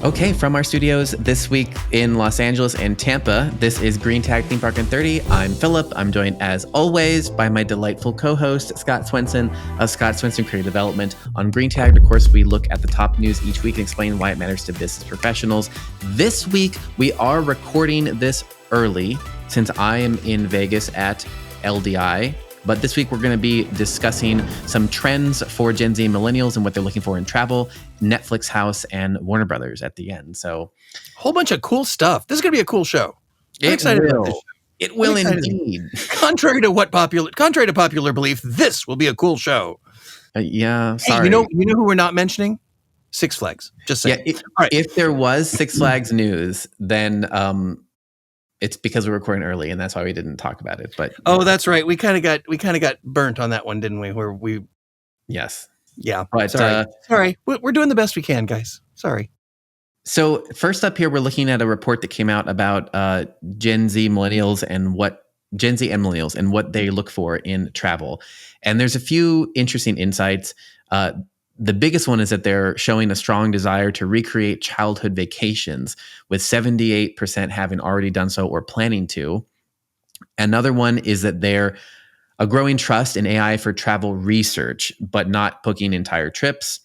Okay, from our studios this week in Los Angeles and Tampa, this is Green Tag Theme Park in 30. I'm Philip. I'm joined as always by my delightful co-host, Scott Swenson of Scott Swenson Creative Development. On Green Tag, of course, we look at the top news each week and explain why it matters to business professionals. This week, we are recording this early since I am in Vegas at LDI. But this week, we're going to be discussing some trends for Gen Z and Millennials and what they're looking for in travel, Netflix House, and Warner Brothers at the end. So, a whole bunch of cool stuff. This is going to be a cool show. I'm excited about this show. It will indeed. Contrary to popular belief, this will be a cool show. Yeah, sorry. Hey, you know who we're not mentioning? Six Flags. Just saying. Yeah, if there was Six Flags news, then it's because we're recording early, and that's why we didn't talk about it. But that's right. We kind of got burnt on that one, didn't we? Yes. Yeah. But sorry. We're doing the best we can, guys. Sorry. So first up here, we're looking at a report that came out about Gen Z and Millennials and what they look for in travel. And there's a few interesting insights. The biggest one is that they're showing a strong desire to recreate childhood vacations, with 78% having already done so or planning to. Another one is that they're a growing trust in AI for travel research, but not booking entire trips.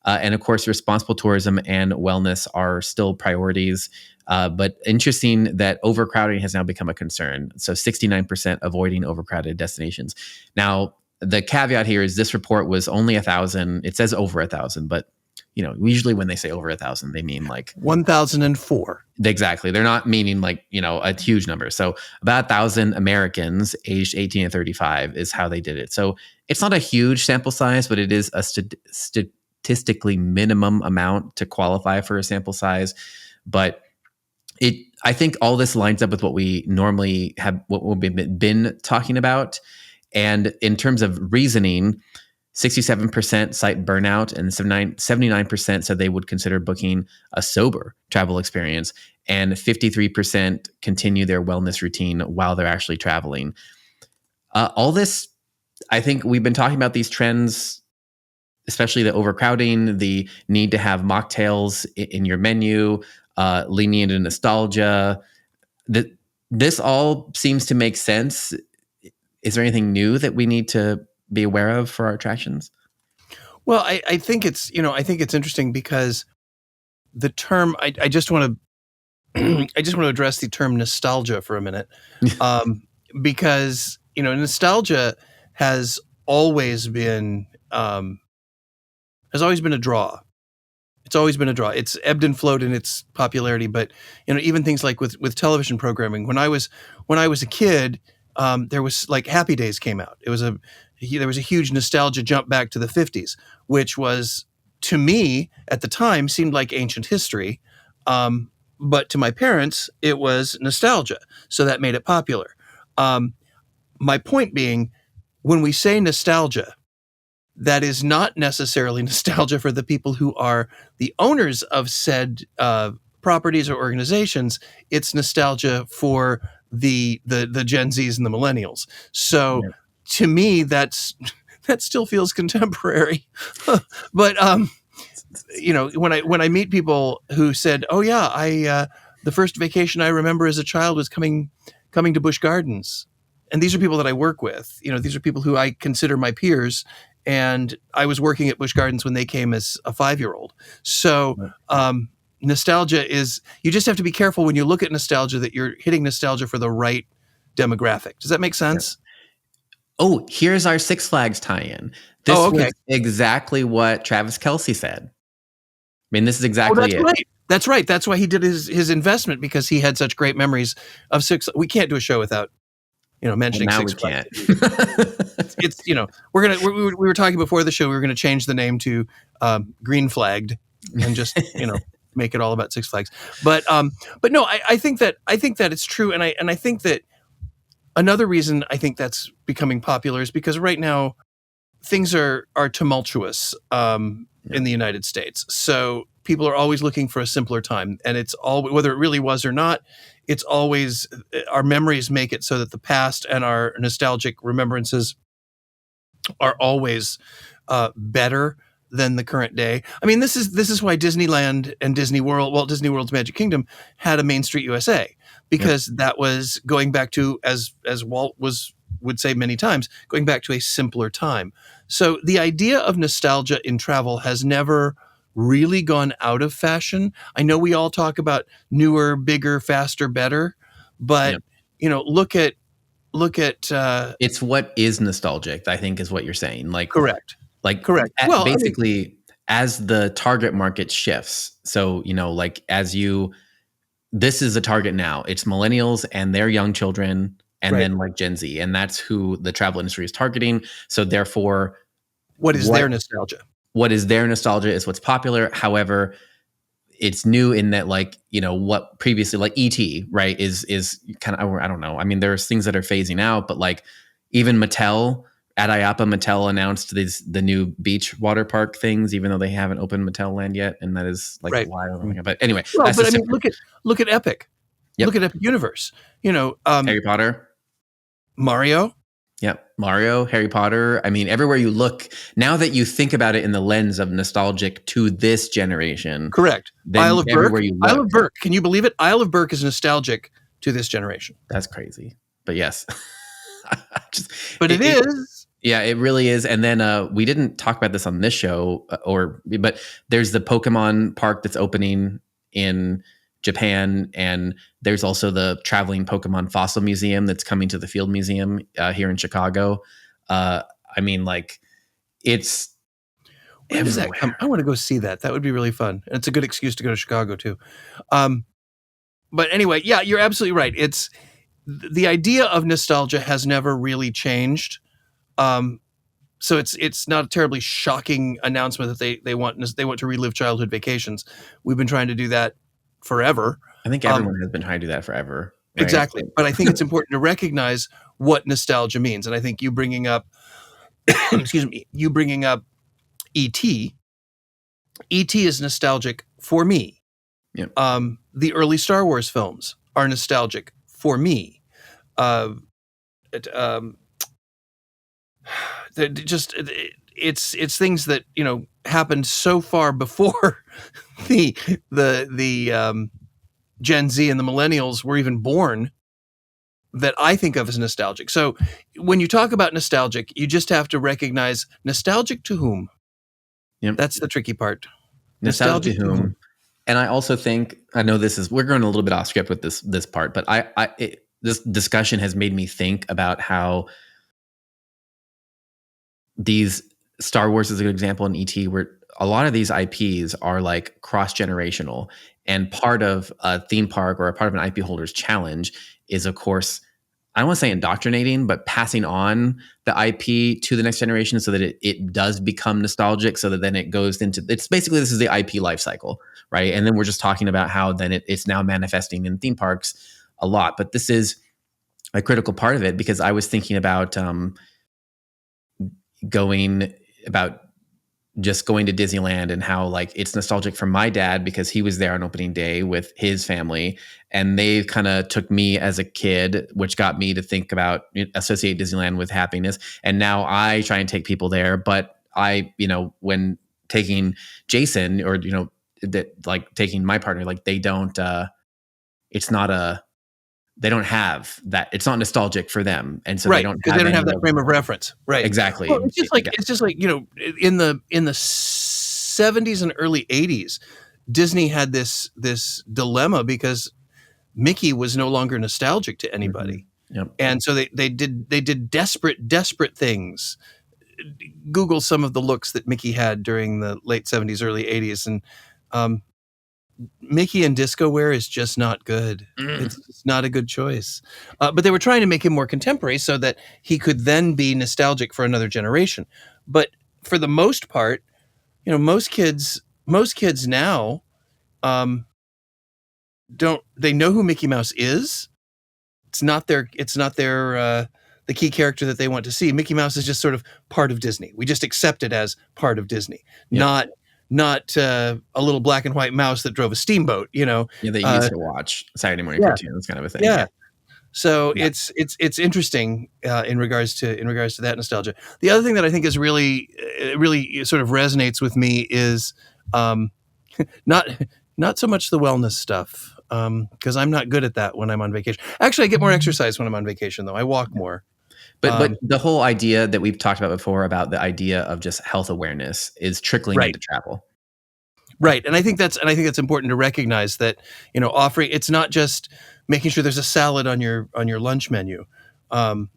And of course, responsible tourism and wellness are still priorities. But interesting that overcrowding has now become a concern. So 69% avoiding overcrowded destinations. Now, the caveat here is this report was only 1,000. It says over 1,000, but usually when they say over 1,000, they mean like 1,004. Exactly. They're not meaning like, a huge number. So about 1,000 Americans aged 18 to 35 is how they did it. So it's not a huge sample size, but it is a statistically minimum amount to qualify for a sample size. But I think all this lines up with what we normally have, what we've been talking about. And in terms of reasoning, 67% cite burnout and 79% said they would consider booking a sober travel experience, and 53% continue their wellness routine while they're actually traveling. All this, I think we've been talking about these trends, especially the overcrowding, the need to have mocktails in your menu, leaning into nostalgia. This all seems to make sense. Is there anything new that we need to be aware of for our attractions? Well, I think it's interesting because the term, I just want to address the term nostalgia for a minute, because nostalgia has always been a draw. It's always been a draw. It's ebbed and flowed in its popularity, but even things like with television programming. When I was a kid, there was like Happy Days came out. There was a huge nostalgia jump back to the 50s, which was, to me at the time, seemed like ancient history. But to my parents, it was nostalgia. So that made it popular. My point being, when we say nostalgia, that is not necessarily nostalgia for the people who are the owners of said properties or organizations. It's nostalgia for the Gen Zs and the Millennials. So to me, that still feels contemporary. But when I meet people who said, "Oh yeah, the first vacation I remember as a child was coming to Busch Gardens," and these are people that I work with. These are people who I consider my peers, and I was working at Busch Gardens when they came as a 5-year-old. So. Nostalgia is, you just have to be careful when you look at nostalgia that you're hitting nostalgia for the right demographic. Does that make sense? Oh, here's our Six Flags tie-in. This was exactly what Travis Kelce said. I mean, this is exactly it. Right. That's right. That's why he did his investment, because he had such great memories of Six. We can't do a show without mentioning Six Flags. We can't. It's we were talking before the show. We were gonna change the name to Green Flagged and just make it all about Six Flags. But no, I think that it's true, and I think that another reason I think that's becoming popular is because right now things are tumultuous in the United States. So people are always looking for a simpler time, and it's all, whether it really was or not, it's always, our memories make it so that the past and our nostalgic remembrances are always better than the current day. I mean, this is why Disneyland and Disney World, Walt Disney World's Magic Kingdom, had a Main Street USA, because that was going back to, as Walt would say many times, going back to a simpler time. So the idea of nostalgia in travel has never really gone out of fashion. I know we all talk about newer, bigger, faster, better, but look at it's what is nostalgic, I think, is what you're saying. Correct. Well, basically, as the target market shifts. So, this is the target now. It's millennials and their young children, and then like Gen Z, and that's who the travel industry is targeting. So therefore, what is their nostalgia? What is their nostalgia is what's popular. However, it's new in that, what previously, like ET, right, is kind of, I don't know. I mean, there's things that are phasing out, but even Mattel, at IAAPA, Mattel announced the new beach water park things, even though they haven't opened Mattel Land yet, and that is why I don't know. But anyway, look at Epic. Yep. Look at Epic Universe. Harry Potter, Mario. Yep, Mario, Harry Potter. I mean, everywhere you look, now that you think about it in the lens of nostalgic to this generation. Correct. Isle of Berk. Can you believe it? Isle of Berk is nostalgic to this generation. That's crazy. But yes. It is. Yeah, it really is. And then we didn't talk about this on this show, but there's the Pokemon park that's opening in Japan, and there's also the traveling Pokemon fossil museum that's coming to the Field Museum here in Chicago. I mean, it's when does that come? I want to go see that. That would be really fun. And it's a good excuse to go to Chicago too. But anyway, yeah, you're absolutely right. It's the idea of nostalgia has never really changed. So it's not a terribly shocking announcement that they want to relive childhood vacations. We've been trying to do that forever. I think everyone has been trying to do that forever. Right? Exactly. But I think it's important to recognize what nostalgia means. And I think you bringing up, E.T. E.T. is nostalgic for me. Yep. The early Star Wars films are nostalgic for me. It's things that happened so far before the Gen Z and the Millennials were even born, that I think of as nostalgic. So when you talk about nostalgic, you just have to recognize nostalgic to whom. Yep. That's the tricky part. Nostalgic to whom. And I also think, I know we're going a little bit off script with this part, but this discussion has made me think about how these Star Wars is a good example, in ET, where a lot of these IPs are cross-generational, and part of a theme park or a part of an IP holder's challenge is, of course, I don't want to say indoctrinating, but passing on the IP to the next generation so that it does become nostalgic, so that then it goes into, it's basically, this is the IP life cycle, right? And then we're just talking about how then it's now manifesting in theme parks a lot. But this is a critical part of it, because I was thinking about going to Disneyland, and how it's nostalgic for my dad because he was there on opening day with his family, and they kind of took me as a kid, which got me to think about, associate Disneyland with happiness. And now I try and take people there, but I, when taking Jason, or taking my partner, they don't they don't have that. It's not nostalgic for them, and so right, they don't have that frame of reference. Right, exactly. Well, it's just like in the 70s and early 80s, Disney had this dilemma because Mickey was no longer nostalgic to anybody. Mm-hmm. Yep. And so they did desperate things. Google some of the looks that Mickey had during the late 70s, early 80s, and Mickey in disco wear is just not good. It's not a good choice. But they were trying to make him more contemporary so that he could then be nostalgic for another generation. But for the most part, most kids now they know who Mickey Mouse is. It's not their the key character that they want to see. Mickey Mouse is just sort of part of Disney. We just accept it as part of Disney, not a little black and white mouse that drove a steamboat, Yeah, they used to watch Saturday morning cartoons, kind of a thing. Yeah. So Yeah. it's interesting in regards to that nostalgia. The other thing that I think is really sort of resonates with me is um, not not so much the wellness stuff, because I'm not good at that when I'm on vacation. Actually, I get more exercise when I'm on vacation, though. I walk more. But Um, the whole idea that we've talked about before about the idea of just health awareness is trickling right. into travel. Right. And I think that's important to recognize that, offering it's not just making sure there's a salad on your lunch menu. Um,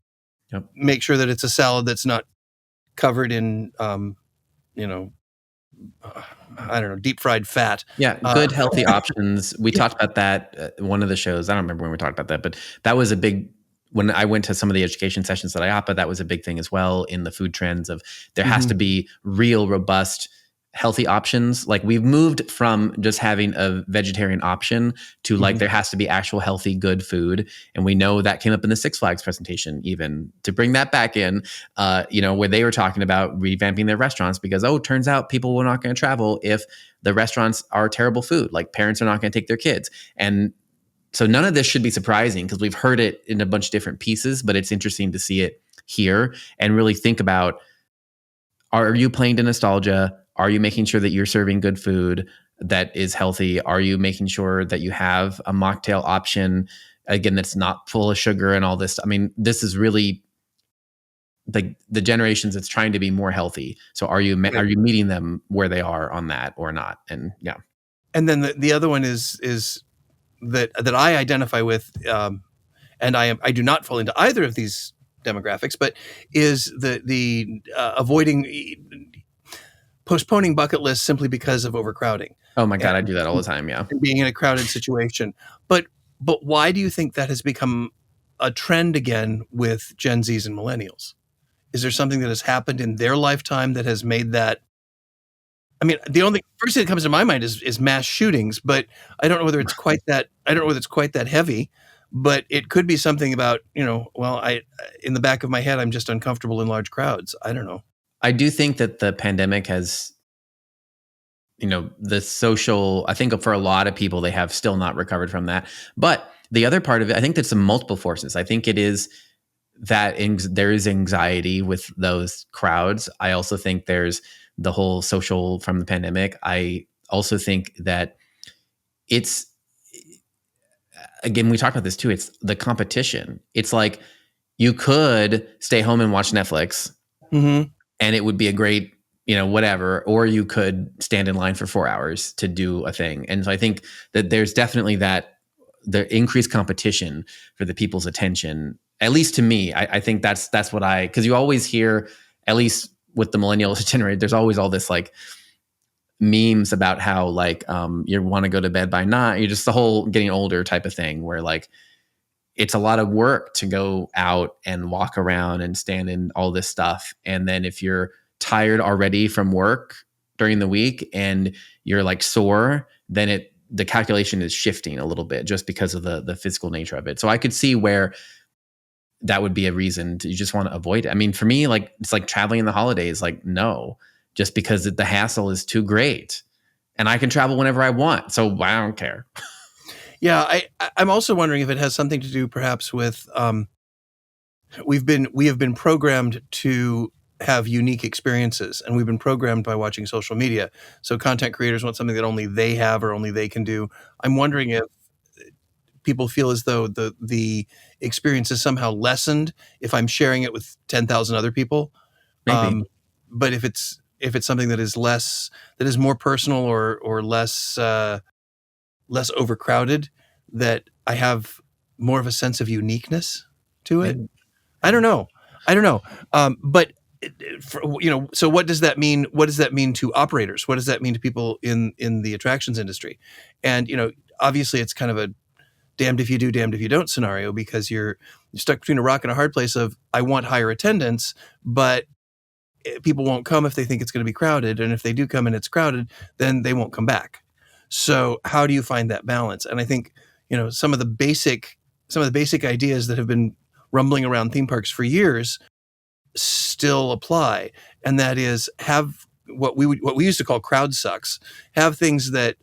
Yep. Make sure that it's a salad that's not covered in you know, I don't know, deep fried fat. Yeah, Uh, good healthy options. We yeah. talked about that one of the shows. I don't remember when we talked about that, but that was a big when I went to some of the education sessions at IAPA, that was a big thing as well in the food trends of there has to Mhm. be real robust healthy options. Like we've moved from just having a vegetarian option to like Mhm. there has to be actual healthy good food. And we know that came up in the Six Flags presentation even to bring that back in, where they were talking about revamping their restaurants because, oh, turns out people were not going to travel if the restaurants are terrible food. Like parents are not going to take their kids. And so none of this should be surprising because we've heard it in a bunch of different pieces, but it's interesting to see it here and really think about, are you playing to nostalgia? Are you making sure that you're serving good food that is healthy? Are you making sure that you have a mocktail option again that's not full of sugar and all this? I mean, this is really the generations that's trying to be more healthy. So are Right. you meeting them where they are on that or not? And yeah. And then the other one is that I identify with, and I do not fall into either of these demographics, but is the avoiding postponing bucket lists simply because of overcrowding Oh my and, God, I do that all the time. Yeah. and being in a crowded situation. But why do you think that has become a trend again with Gen Zs and millennials? Is there something that has happened in their lifetime that has made that? I mean, the only first thing that comes to my mind is mass shootings, but I don't know whether it's quite that. I don't know whether it's quite that heavy, but it could be something about Well, I in the back of my head, I'm just uncomfortable in large crowds. I don't know. I do think that the pandemic has, the social, I think for a lot of people, they have still not recovered from that. But the other part of it, I think there's some multiple forces. I think it is that there is anxiety with those crowds. I also think there's the whole social from the pandemic. I also think that it's, again, we talked about this too. It's the competition. It's like you could stay home and watch Netflix Hmm. and it would be a great, whatever, or you could stand in line for 4 hours to do a thing. And so I think that there's definitely the increased competition for the people's attention. At least to me, I think that's what because you always hear, at least with the millennials generation, there's always all this like memes about how like you want to go to bed by 9. You're just the whole getting older type of thing where like it's a lot of work to go out and walk around and stand in all this stuff. And then if you're tired already from work during the week and you're like sore, then the calculation is shifting a little bit just because of the physical nature of it. So I could see where that would be a reason you just want to avoid it. I mean, for me, like it's like traveling in the holidays, like no, just because the hassle is too great. And I can travel whenever I want. So I don't care. Yeah, I'm also wondering if it has something to do perhaps with we have been programmed to have unique experiences, and we've been programmed by watching social media. So content creators want something that only they have or only they can do. I'm wondering if people feel as though the experience is somehow lessened if I'm sharing it with 10,000 other people. Maybe. But if it's something that is that is more personal or less overcrowded, that I have more of a sense of uniqueness to it. Maybe. I don't know. I don't know. But so what does that mean? What does that mean to operators? What does that mean to people in the attractions industry? And obviously, it's kind of a damned if you do, damned if you don't scenario because you're stuck between a rock and a hard place of I want higher attendance, but people won't come if they think it's going to be crowded, and if they do come and it's crowded, then they won't come back. So how do you find that balance? And I think some of the basic ideas that have been rumbling around theme parks for years still apply, and that is have what we used to call crowd sucks. Have things that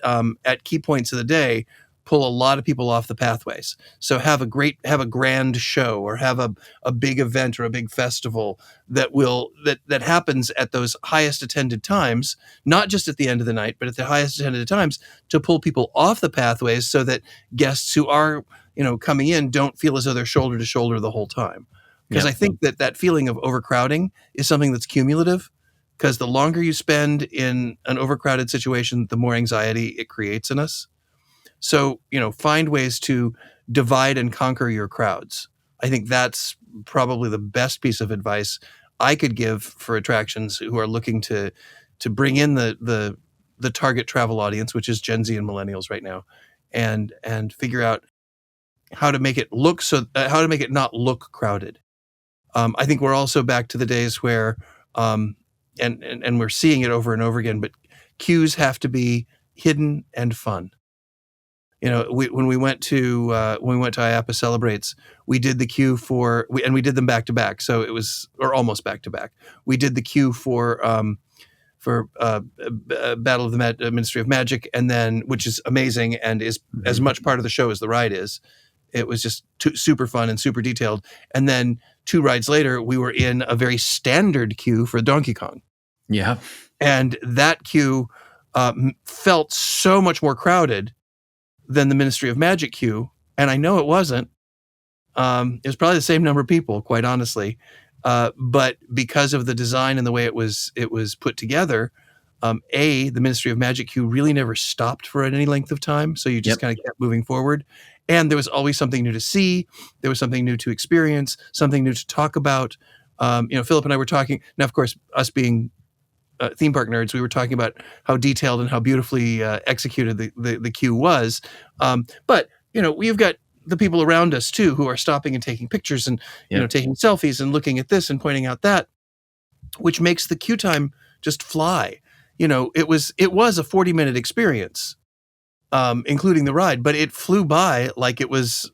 at key points of the day pull a lot of people off the pathways. So have a grand show, or have a big event or a big festival that happens at those highest attended times, not just at the end of the night, but at the highest attended times, to pull people off the pathways so that guests who are, coming in don't feel as though they're shoulder to shoulder the whole time. Because Yep. I think that feeling of overcrowding is something that's cumulative, because the longer you spend in an overcrowded situation, the more anxiety it creates in us. So, find ways to divide and conquer your crowds. I think that's probably the best piece of advice I could give for attractions who are looking to bring in the target travel audience, which is Gen Z and Millennials right now, and figure out how to make it how to make it not look crowded. I think we're also back to the days where, and we're seeing it over and over again, but queues have to be hidden and fun. When we went to IAPA Celebrates, we did the queue and we did them back to back. So it was, or almost back to back. We did the queue for Battle of the Ministry of Magic, and then, which is amazing and is as much part of the show as the ride is. It was just super fun and super detailed. And then 2 rides later, we were in a very standard queue for Donkey Kong. Yeah. And that queue felt so much more crowded than the Ministry of Magic queue. And I know it wasn't. It was probably the same number of people, quite honestly. But because of the design and the way it was put together, the Ministry of Magic queue really never stopped for any length of time. So you just kind of kept moving forward. And there was always something new to see. There was something new to experience, something new to talk about. Philip and I were talking, now, of course, us being theme park nerds, we were talking about how detailed and how beautifully executed the queue was. But, we've got the people around us too, who are stopping and taking pictures and, taking selfies and looking at this and pointing out that, which makes the queue time just fly. It was a 40-minute experience, including the ride, but it flew by like it was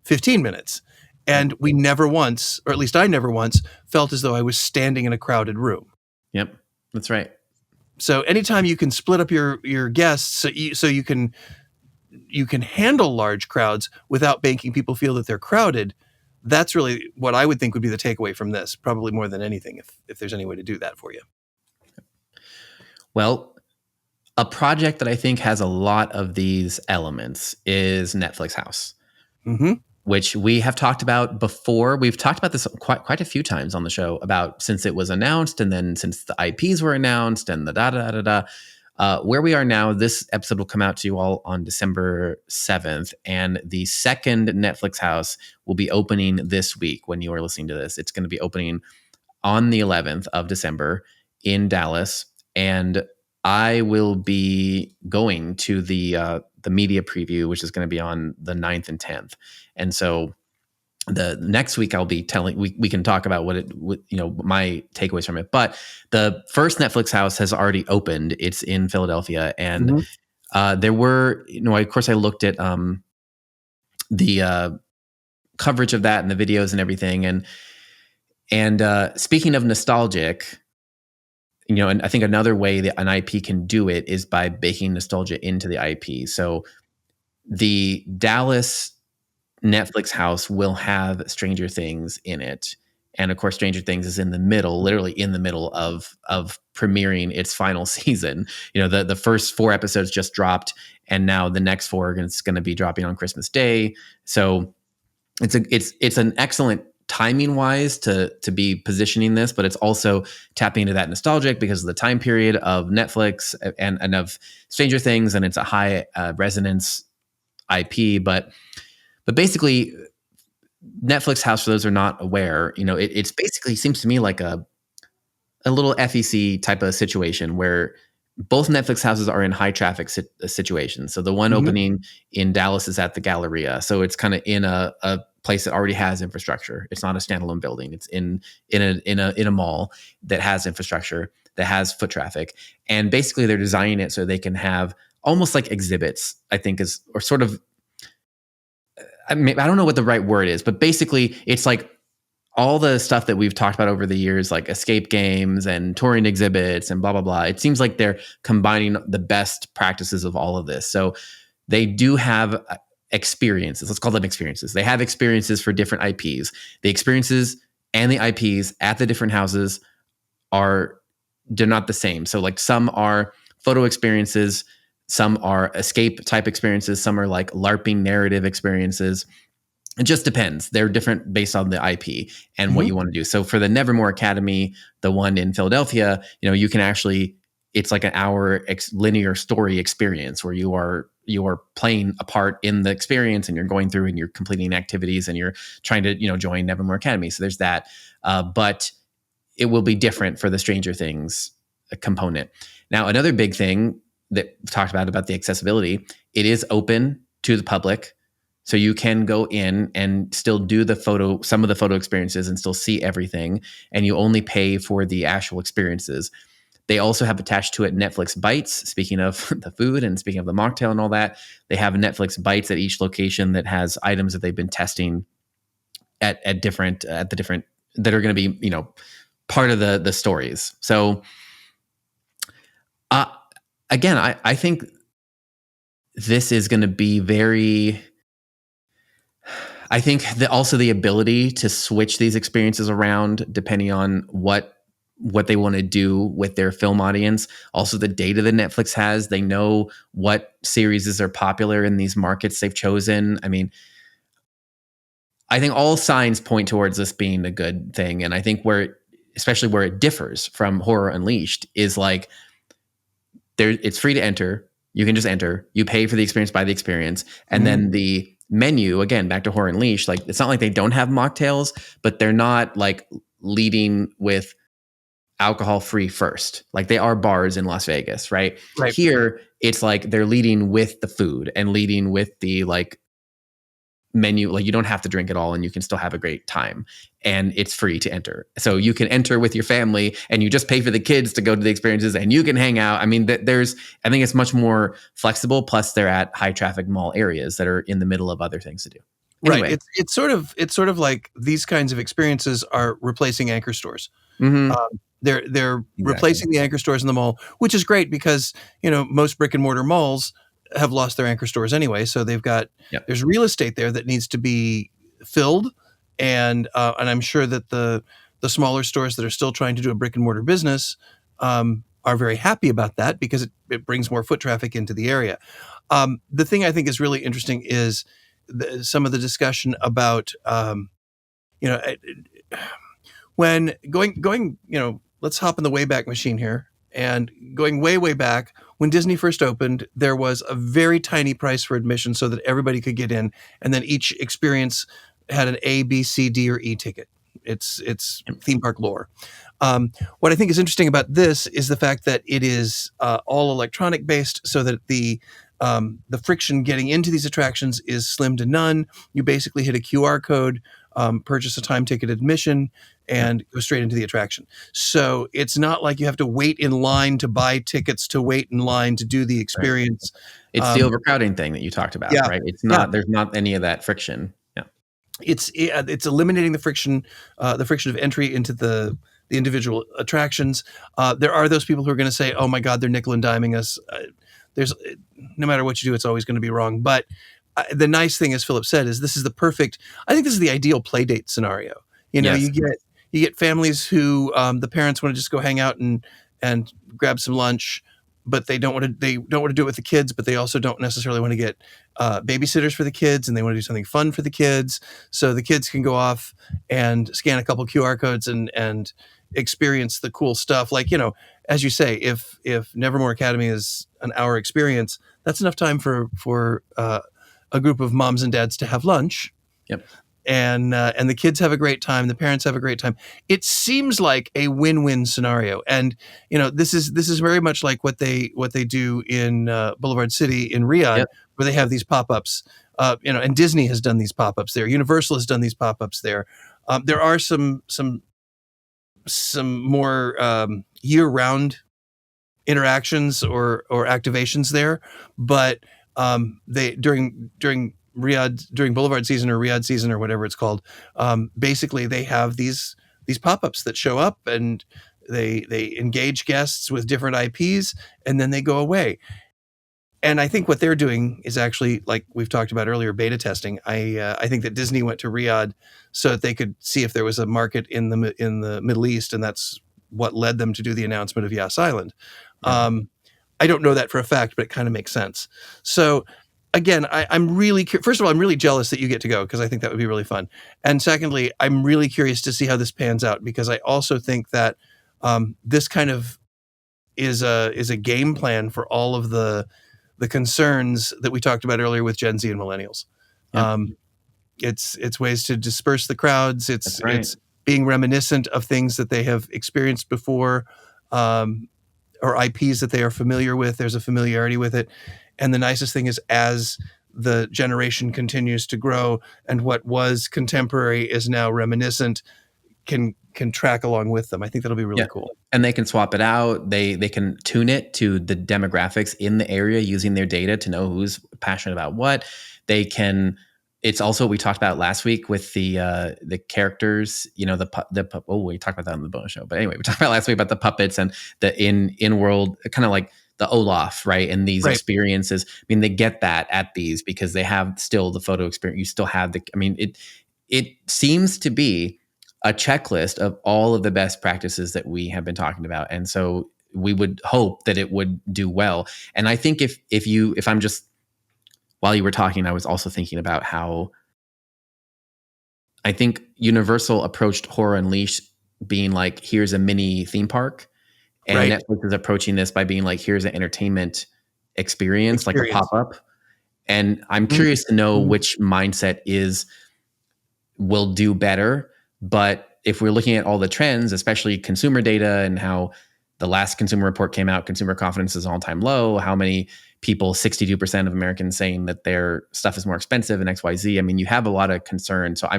15 minutes. And we never once, or at least I never once, felt as though I was standing in a crowded room. Yep. That's right. So anytime you can split up your guests so you can handle large crowds without making people feel that they're crowded, that's really what I would think would be the takeaway from this, probably more than anything, if there's any way to do that for you. Well, a project that I think has a lot of these elements is Netflix House, which we have talked about before. We've talked about this quite a few times on the show, about since it was announced, and then since the IPs were announced, and the da-da-da-da-da. Where we are now, this episode will come out to you all on December 7th, and the second Netflix House will be opening this week when you are listening to this. It's going to be opening on the 11th of December in Dallas, and I will be going to the media preview, which is going to be on the 9th and 10th. And so the next week I'll be telling, we can talk about my takeaways from it. But the first Netflix House has already opened. It's in Philadelphia. And there were, of course I looked at the coverage of that and the videos and everything. And speaking of nostalgic, and I think another way that an IP can do it is by baking nostalgia into the IP. So the Dallas Netflix House will have Stranger Things in it. And of course, Stranger Things is literally in the middle of premiering its final season. The first 4 episodes just dropped, and now the next 4 are going to be dropping on Christmas Day. So it's an excellent timing wise to be positioning this, but it's also tapping into that nostalgic because of the time period of Netflix and of Stranger Things, and it's a high resonance IP. But basically, Netflix House, for those who are not aware, it's basically, seems to me like a little FEC type of situation where both Netflix houses are in high traffic situations. So the one opening in Dallas is at the Galleria. So it's kind of in a place that already has infrastructure. It's not a standalone building. It's in a mall that has infrastructure, that has foot traffic. And basically they're designing it so they can have almost like exhibits, I think I don't know what the right word is, but basically it's like all the stuff that we've talked about over the years, like escape games and touring exhibits and blah, blah, blah. It seems like they're combining the best practices of all of this. So they do have experiences. Let's call them experiences. They have experiences for different IPs. The experiences and the IPs at the different houses they're not the same. So like some are photo experiences, some are escape type experiences, some are like LARPing narrative experiences. It just depends. They're different based on the IP and what you want to do. So for the Nevermore Academy, the one in Philadelphia, you can actually, it's like an hour linear story experience where you are playing a part in the experience and you're going through and you're completing activities and you're trying to join Nevermore Academy. So there's that, but it will be different for the Stranger Things component. Now, another big thing that we've talked about the accessibility, it is open to the public. So you can go in and still do some of the photo experiences and still see everything. And you only pay for the actual experiences. They also have attached to it Netflix Bites. Speaking of the food and speaking of the mocktail and all that, they have Netflix Bites at each location that has items that they've been testing at the different that are going to be, part of the stories. So again, I think this is going to be very, I think that also the ability to switch these experiences around depending on what they want to do with their film audience. Also the data that Netflix has, they know what series are popular in these markets they've chosen. I mean, I think all signs point towards this being a good thing. And I think especially where it differs from Horror Unleashed is like, it's free to enter. You can just enter. You pay for the experience by the experience. And then the menu, again, back to Horror Unleashed, like it's not like they don't have mocktails, but they're not like leading with alcohol free first. Like they are bars in Las Vegas, right? Here, it's like they're leading with the food and leading with the like menu. Like you don't have to drink it all and you can still have a great time, and it's free to enter. So you can enter with your family and you just pay for the kids to go to the experiences and you can hang out. I mean, I think it's much more flexible. Plus they're at high traffic mall areas that are in the middle of other things to do. Anyway. Right. It's sort of like these kinds of experiences are replacing anchor stores. They're replacing the anchor stores in the mall, which is great because most brick and mortar malls have lost their anchor stores anyway. So they've got there's real estate there that needs to be filled, and I'm sure that the smaller stores that are still trying to do a brick and mortar business are very happy about that because it brings more foot traffic into the area. The thing I think is really interesting is some of the discussion about when going let's hop in the Wayback Machine here. And going way, way back, when Disney first opened, there was a very tiny price for admission so that everybody could get in. And then each experience had an A, B, C, D, or E ticket. It's theme park lore. What I think is interesting about this is the fact that it is all electronic based, so that the friction getting into these attractions is slim to none. You basically hit a QR code, purchase a time ticket admission, and go straight into the attraction. So it's not like you have to wait in line to buy tickets, to wait in line to do the experience. Right. It's the overcrowding thing that you talked about, right? It's not. There's not any of that friction. Yeah, it's eliminating the friction of entry into the individual attractions. There are those people who are going to say, "Oh my God, they're nickel and diming us." No matter what you do, it's always going to be wrong. But the nice thing, as Philip said, is this is I think this is the ideal play date scenario. Yes. You get families who the parents want to just go hang out and grab some lunch, but they don't want to do it with the kids, but they also don't necessarily want to get babysitters for the kids, and they want to do something fun for the kids. So the kids can go off and scan a couple QR codes and experience the cool stuff. Like, as you say, if Nevermore Academy is an hour experience, that's enough time for a group of moms and dads to have lunch. Yep. And the kids have a great time. The parents have a great time. It seems like a win-win scenario. And this is very much like what they do in Boulevard City in Riyadh, where they have these pop-ups. And Disney has done these pop-ups there. Universal has done these pop-ups there. There are some more year-round interactions or activations there, but they during Riyadh, during Boulevard season or Riyadh season or whatever it's called, basically they have these pop-ups that show up and they engage guests with different IPs, and then they go away. And I think what they're doing is actually, like we've talked about earlier, beta testing. I think that Disney went to Riyadh so that they could see if there was a market in the Middle East, and that's what led them to do the announcement of Yas Island. Yeah. I don't know that for a fact, but it kind of makes sense. So again, I'm really first of all, I'm really jealous that you get to go because I think that would be really fun. And secondly, I'm really curious to see how this pans out because I also think that this kind of is a game plan for all of the concerns that we talked about earlier with Gen Z and millennials. Yeah. It's ways to disperse the crowds. That's right. It's being reminiscent of things that they have experienced before, or IPs that they are familiar with. There's a familiarity with it. And the nicest thing is as the generation continues to grow and what was contemporary is now reminiscent can track along with them. I think that'll be really cool. And they can swap it out. They can tune it to the demographics in the area using their data to know who's passionate about what. They can. It's also we talked about last week with the characters. You know we talked about that on the bonus show. But anyway, we talked about last week about the puppets and the in world kind of like the Olaf, right? And these experiences. I mean, they get that at these because they have still the photo experience. You still have the. I mean, it seems to be a checklist of all of the best practices that we have been talking about. And so we would hope that it would do well. And I think if I'm just, while you were talking, I was also thinking about how I think Universal approached Horror Unleashed being like, here's a mini theme park. And Netflix is approaching this by being like, here's an entertainment experience. Like a pop-up. And I'm curious to know which mindset will do better. But if we're looking at all the trends, especially consumer data and how the last consumer report came out, consumer confidence is all-time low, how many people, 62% of Americans saying that their stuff is more expensive and XYZ. I mean, you have a lot of concern. So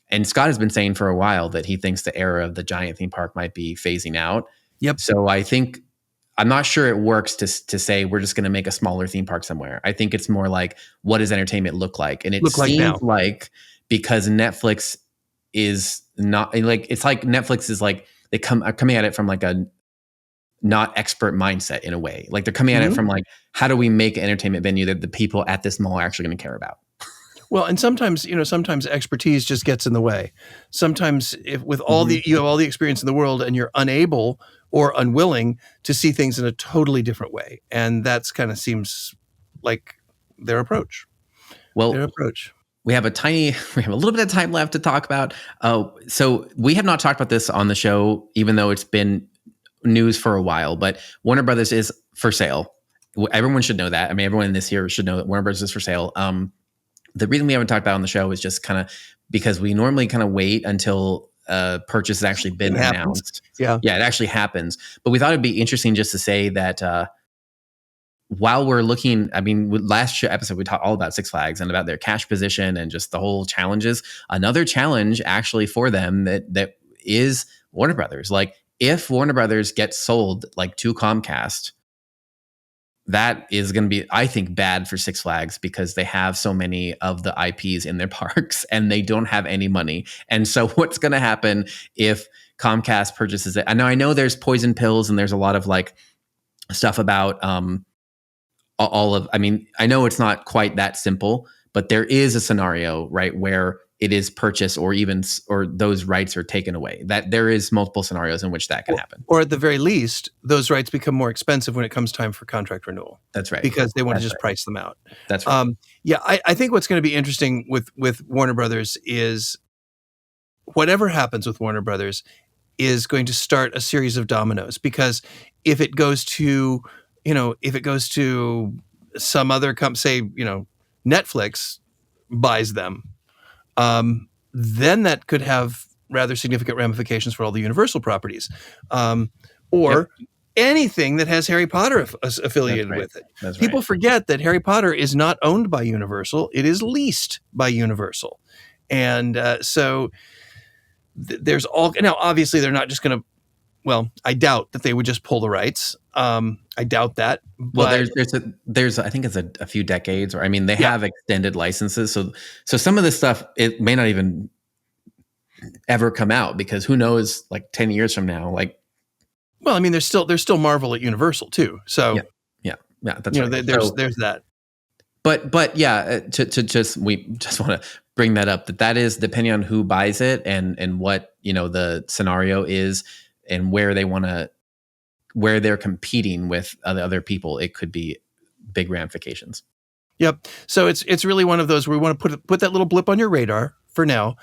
and Scott has been saying for a while that he thinks the era of the giant theme park might be phasing out. Yep. So I'm not sure it works to say we're just going to make a smaller theme park somewhere. I think it's more like, what does entertainment look like? And it seems like because Netflix is not like, it's like Netflix is like are coming at it from like a not expert mindset in a way. Like they're coming at it from like, how do we make an entertainment venue that the people at this mall are actually going to care about? Well, and sometimes expertise just gets in the way. Sometimes with all you have all the experience in the world and you're unable or unwilling to see things in a totally different way. And that's kind of seems like their approach. We have a little bit of time left to talk about. So we have not talked about this on the show, even though it's been news for a while, but Warner Brothers is for sale. Everyone should know that. I mean, everyone in this here should know that Warner Brothers is for sale. The reason we haven't talked about it on the show is just kind of because we normally kind of wait until purchase has actually been announced. Yeah, it actually happens. But we thought it'd be interesting just to say that while we're looking, I mean, last episode, we talked all about Six Flags and about their cash position and just the whole challenges. Another challenge actually for them that is Warner Brothers. Like if Warner Brothers gets sold like to Comcast, that is going to be, I think, bad for Six Flags because they have so many of the IPs in their parks and they don't have any money. And so what's going to happen if Comcast purchases it? I know there's poison pills and there's a lot of like stuff about I know it's not quite that simple, but there is a scenario, right, where it is purchased or those rights are taken away. That there is multiple scenarios in which that can happen. Or at the very least, those rights become more expensive when it comes time for contract renewal. That's right. Because they want to just price them out. That's right. I think what's going to be interesting with Warner Brothers is whatever happens with Warner Brothers is going to start a series of dominoes. Because if it goes to some other company, say, Netflix buys them, then that could have rather significant ramifications for all the Universal properties, or anything that has Harry Potter affiliated with it. People forget that Harry Potter is not owned by Universal; it is leased by Universal, and so there's all. Now, obviously, they're not just going to. Well, I doubt that they would just pull the rights. I doubt that. Well, there's I think it's a few decades, or I mean, they have extended licenses, so some of this stuff it may not even ever come out because who knows, like 10 years from now, like. Well, I mean, there's still Marvel at Universal too, so yeah. Yeah, that's right. There's that. But yeah, we just want to bring that up, that is depending on who buys it and what, the scenario is and where they're competing with other people, it could be big ramifications. Yep. So it's really one of those where we want to put that little blip on your radar for now.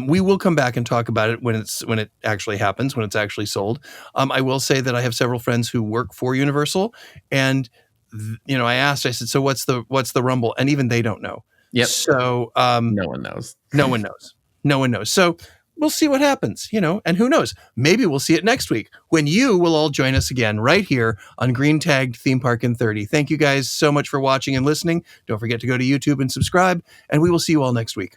We will come back and talk about it when it actually happens, when it's actually sold. I will say that I have several friends who work for Universal, and I said, so what's the rumble? And even they don't know. Yep. So no one knows. No one knows. No one knows. So we'll see what happens, and who knows? Maybe we'll see it next week when you will all join us again right here on Green Tagged Theme Park in 30. Thank you guys so much for watching and listening. Don't forget to go to YouTube and subscribe, and we will see you all next week.